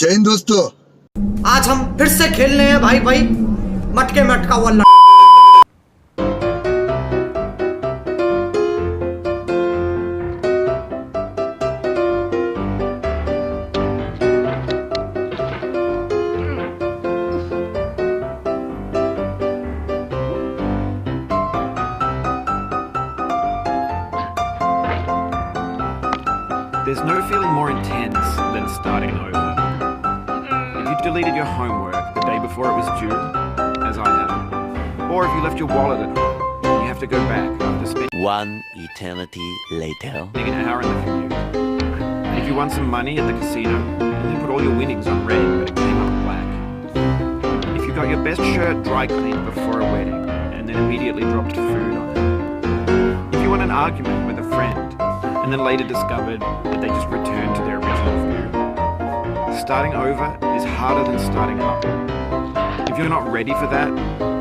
जय हिंद दोस्तों। आज हम फिर से खेलने हैं भाई भाई मटके मटका वाला। There's no feeling more intense than starting over. If you deleted your homework the day before it was due, as I have, or if you left your wallet at home and you have to go back after spending One eternity later. an hour in the commute. And if you won some money at the casino and then put all your winnings on red but it came up black. If you got your best shirt dry cleaned before a wedding and then immediately dropped food on it. If you won an argument with a friend and then later discovered that they just returned to their original view. Starting over is harder than starting up. If you're not ready for that,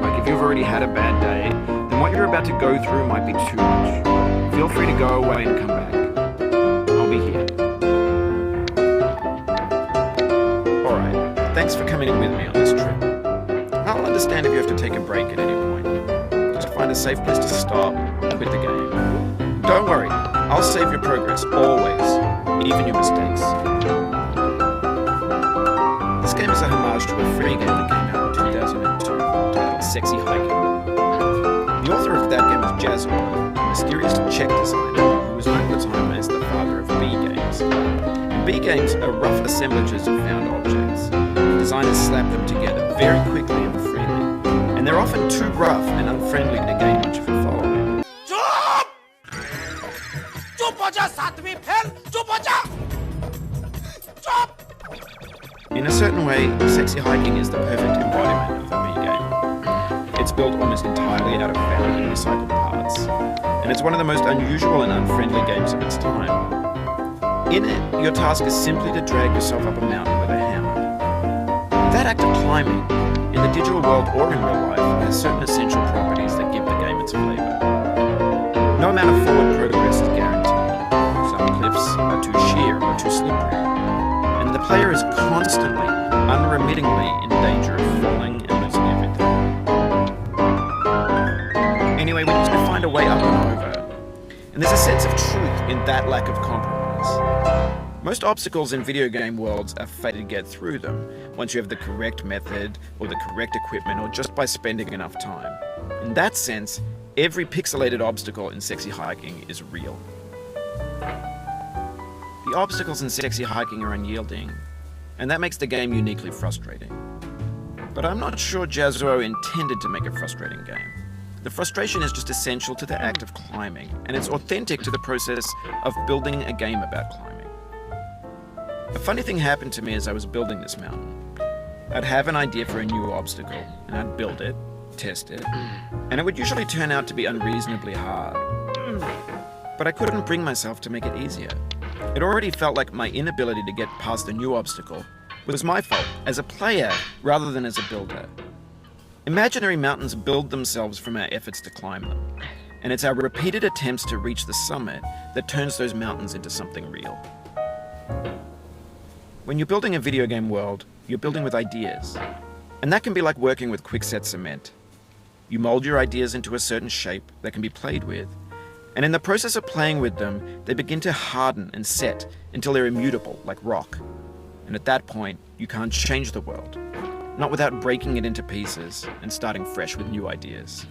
like if you've already had a bad day, then what you're about to go through might be too much. Feel free to go away and come back. I'll be here. Alright, thanks for coming in with me on this trip. I'll understand if you have to take a break at any point. Just find a safe place to stop and quit the game. Don't worry. I'll save your progress, always, even your mistakes. This game is a homage to a free game that came out in 2002, titled Sexy Hiking. The author of that game was Jazzo, a mysterious Czech designer who was known at the time as the father of B games. In B games are rough assemblages of found objects. Designers slap them together very quickly and freely, and they're often too rough and unfriendly to gain much of a following. In a certain way, Sexy Hiking is the perfect embodiment of a B game. It's built almost entirely out of found and recycled parts, and it's one of the most unusual and unfriendly games of its time. In it, your task is simply to drag yourself up a mountain with a hammer. That act of climbing, in the digital world or in real life, has certain essential properties that give the game its flavor. No amount of forward progress is guaranteed. Cliffs are too sheer or too slippery, and the player is constantly, unremittingly in danger of falling and losing everything. Anyway, we need to find a way up and over, and there's a sense of truth in that lack of compromise. Most obstacles in video game worlds are fated to get through them once you have the correct method or the correct equipment or just by spending enough time. In that sense, every pixelated obstacle in Sexy Hiking is real. The obstacles in Sexy Hiking are unyielding, and that makes the game uniquely frustrating. But I'm not sure Jazzo intended to make a frustrating game. The frustration is just essential to the act of climbing, and it's authentic to the process of building a game about climbing. A funny thing happened to me as I was building this mountain. I'd have an idea for a new obstacle, and I'd build it, test it, and it would usually turn out to be unreasonably hard. But I couldn't bring myself to make it easier. It already felt like my inability to get past the new obstacle was my fault as a player rather than as a builder. Imaginary mountains build themselves from our efforts to climb them, and it's our repeated attempts to reach the summit that turns those mountains into something real. When you're building a video game world, you're building with ideas, and that can be like working with quickset cement. You mold your ideas into a certain shape that can be played with, and in the process of playing with them, they begin to harden and set until they're immutable, like rock. And at that point, you can't change the world, not without breaking it into pieces and starting fresh with new ideas.